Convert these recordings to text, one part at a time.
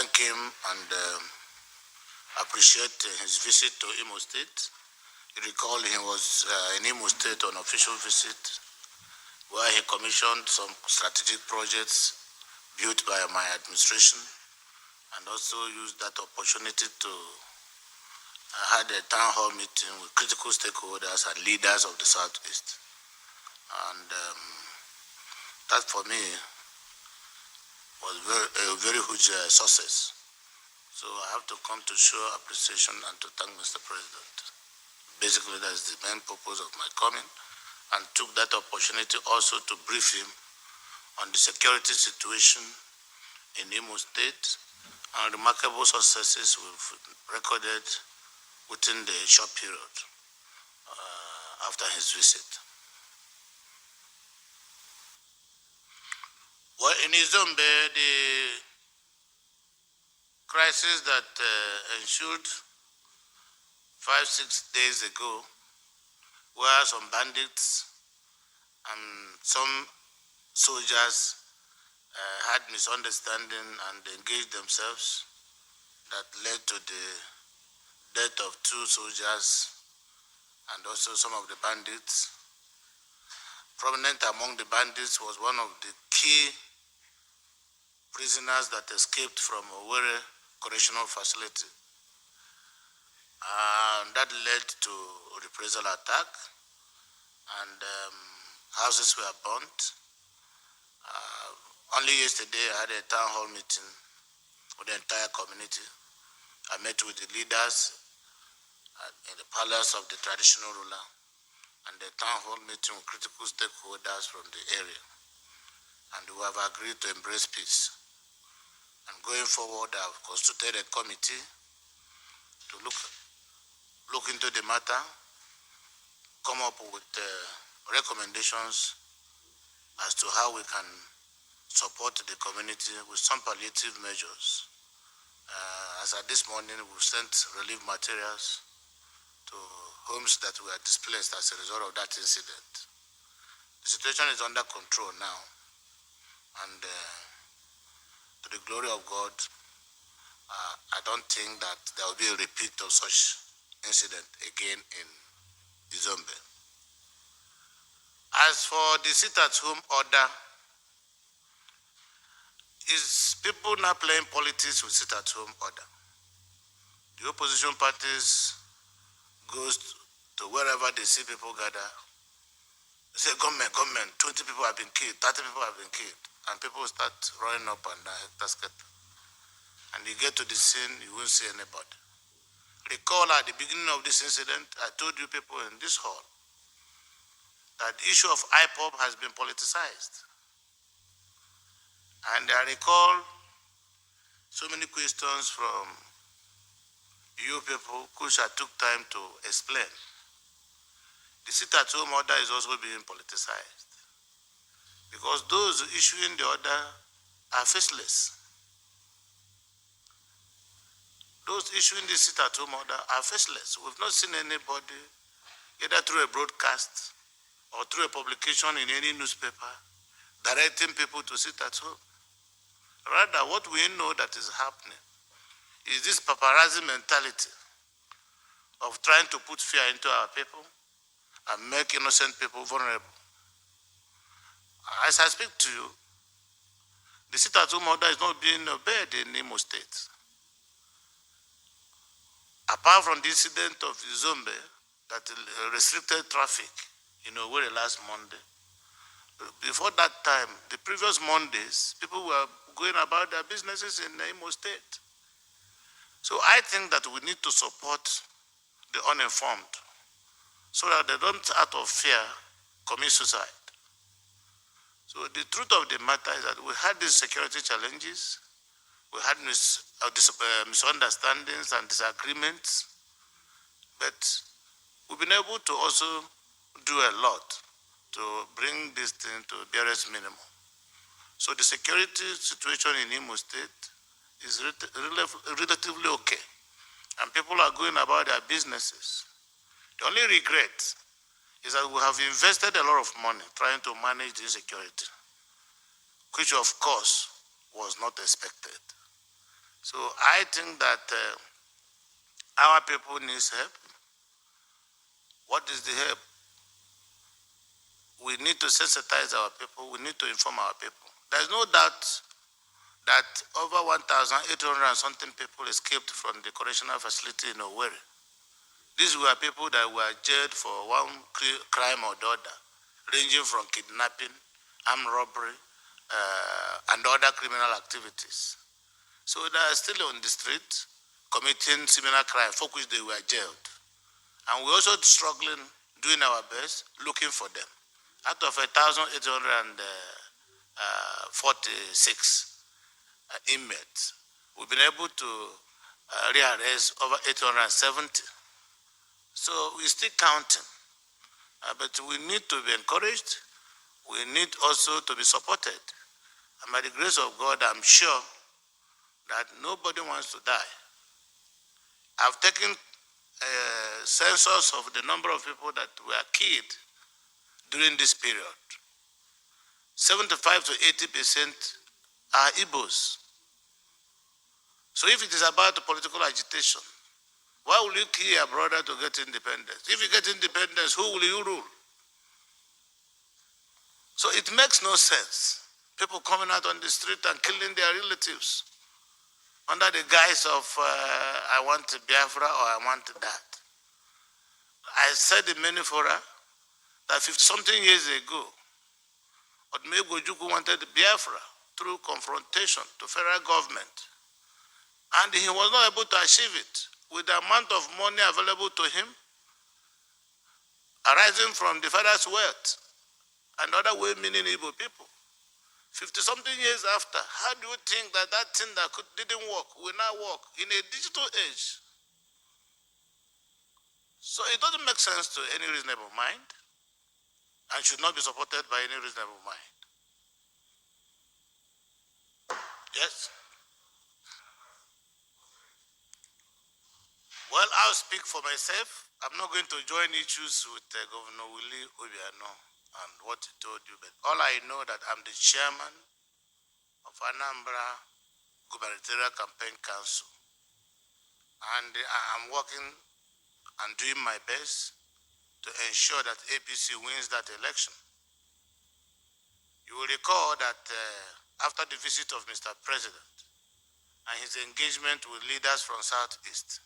thank him and appreciate his visit to Imo State. You recall he was in Imo State on official visit where he commissioned some strategic projects built by my administration and also used that opportunity to had a town hall meeting with critical stakeholders and leaders of the Southeast. And that for me was a very huge success. So I have to come to show appreciation and to thank Mr. President. Basically, that's the main purpose of my coming, and took that opportunity also to brief him on the security situation in Imo State and remarkable successes we've recorded within the short period after his visit. Well, in Izombe, the crisis that ensued 5-6 days ago, where some bandits and some soldiers had misunderstanding and engaged themselves, that led to the death of 2 soldiers and also some of the bandits. Prominent among the bandits was one of the key prisoners that escaped from Owerri Correctional Facility. And that led to a reprisal attack, and houses were burnt. Only yesterday I had a town hall meeting with the entire community. I met with the leaders in the palace of the traditional ruler and the town hall meeting with critical stakeholders from the area. And we have agreed to embrace peace. And going forward, I've constituted a committee to look into the matter, come up with recommendations as to how we can support the community with some palliative measures. As at this morning, we've sent relief materials to homes that were displaced as a result of that incident. The situation is under control now, and to the glory of God, I don't think that there will be a repeat of such incident again in Izombe. As for the sit-at-home order, is people now playing politics with sit-at-home order? The opposition parties goes to wherever they see people gather. They say, government, 20 people have been killed, 30 people have been killed. And people start running up and down, and you get to the scene, you won't see anybody. Recall at the beginning of this incident, I told you people in this hall that the issue of Ipob has been politicized. And I recall so many questions from you people, which I took time to explain. The sit-at-home order is also being politicized, because those issuing the order are faceless. Those issuing the sit-at-home order are faceless. We've not seen anybody, either through a broadcast or through a publication in any newspaper, directing people to sit at home. Rather, what we know that is happening is this paparazzi mentality of trying to put fear into our people and make innocent people vulnerable. As I speak to you, the sit-at-home order is not being obeyed in Imo State. Apart from the incident of Izombe that restricted traffic in Owerri last Monday, before that time, the previous Mondays, people were going about their businesses in Imo State. So I think that we need to support the uninformed so that they don't, out of fear, commit suicide. So the truth of the matter is that we had these security challenges, we had misunderstandings and disagreements, but we've been able to also do a lot to bring this thing to the barest minimum. So the security situation in Imo State is relatively okay, and people are going about their businesses. The only regret is that we have invested a lot of money trying to manage the insecurity, which of course was not expected. So I think that our people need help. What is the help? We need to sensitize our people. We need to inform our people. There's no doubt that over 1,800 and something people escaped from the correctional facility in Owerri. These were people that were jailed for one crime or the other, ranging from kidnapping, armed robbery, and other criminal activities. So they are still on the street committing similar crime for which they were jailed. And we're also struggling, doing our best, looking for them. Out of 1,846 inmates, we've been able to rearrest over 870. So we're still counting. But we need to be encouraged. We need also to be supported. And by the grace of God, I'm sure that nobody wants to die. I've taken a census of the number of people that were killed during this period. 75 to 80% are Igbos. So if it is about political agitation, why will you kill your brother to get independence? If you get independence, who will you rule? So it makes no sense. People coming out on the street and killing their relatives under the guise of, I want Biafra or I want that. I said in many fora that 50-something years ago, Odumegwu Ojukwu wanted Biafra through confrontation to federal government. And he was not able to achieve it with the amount of money available to him arising from the father's wealth and other well-meaning Igbo people. 50-something years after, how do you think that that thing that didn't work will now work in a digital age? So it doesn't make sense to any reasonable mind and should not be supported by any reasonable mind. Yes? Well, I'll speak for myself. I'm not going to join issues with Governor Willie Obiano and what he told you, but all I know that I'm the chairman of Anambra Gubernatorial Campaign Council, and I'm working and doing my best to ensure that APC wins that election. You will recall that after the visit of Mr. President and his engagement with leaders from Southeast,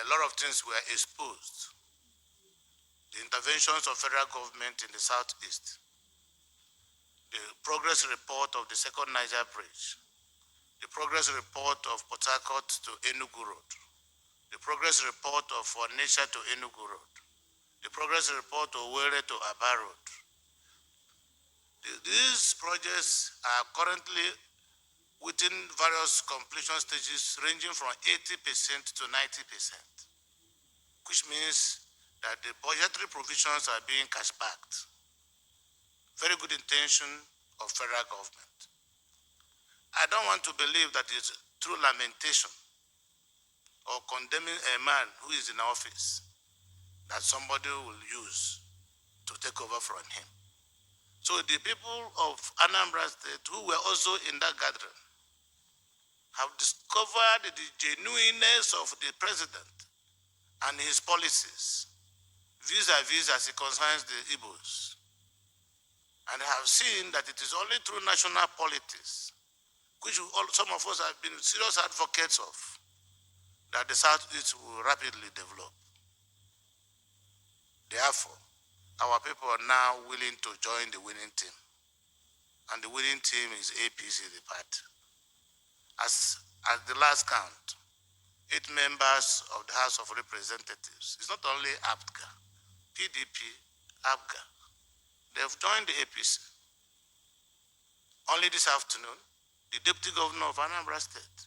a lot of things were exposed. The interventions of federal government in the Southeast, the progress report of the second Niger Bridge, the progress report of Port Harcourt to Enugu Road, the progress report of Onitsha to Enugu Road, the progress report of Owerri to Aba Road. These projects are currently within various completion stages ranging from 80% to 90%, which means that the budgetary provisions are being cash-backed. Very good intention of federal government. I don't want to believe that it's through lamentation or condemning a man who is in office that somebody will use to take over from him. So the people of Anambra State who were also in that gathering have discovered the genuineness of the president and his policies vis-a-vis as it concerns the Igbos, and have seen that it is only through national politics, which some of us have been serious advocates of, that the Southeast will rapidly develop. Therefore, our people are now willing to join the winning team, and the winning team is APC, the party. As the last count, 8 members of the House of Representatives, it's not only APGA, PDP, APGA, they've joined the APC. Only this afternoon, the Deputy Governor of Anambra State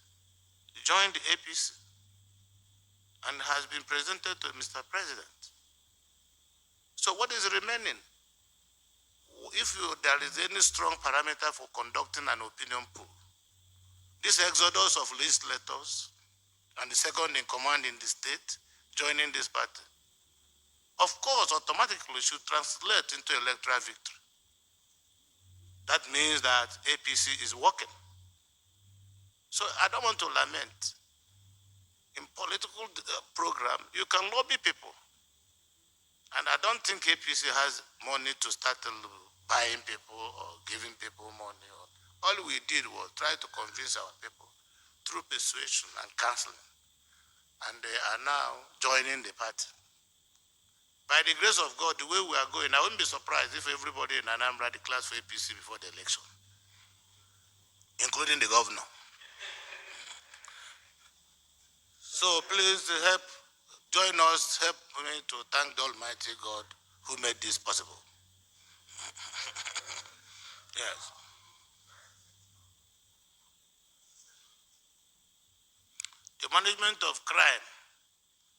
joined the APC and has been presented to Mr. President. So what is remaining? If there is any strong parameter for conducting an opinion poll, this exodus of legislators and the second in command in the state joining this party, of course, automatically should translate into electoral victory. That means that APC is working. So I don't want to lament. In political program, you can lobby people. And I don't think APC has money to start buying people or giving people money. All we did was try to convince our people through persuasion and counseling. And they are now joining the party. By the grace of God, the way we are going, I wouldn't be surprised if everybody in Anambra declares for APC before the election, including the governor. So please help, join us, help me to thank the Almighty God who made this possible. Yes. The management of crime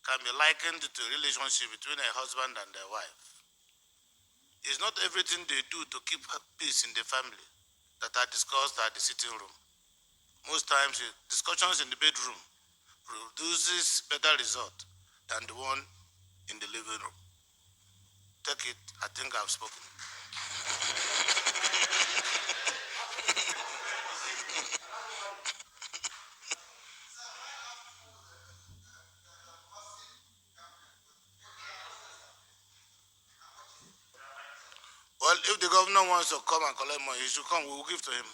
can be likened to a relationship between a husband and a wife. It's not everything they do to keep peace in the family that are discussed at the sitting room. Most times, discussions in the bedroom produces better result than the one in the living room. Take it, I think I've spoken. Well, if the governor wants to come and collect money, he should come, we will give to him.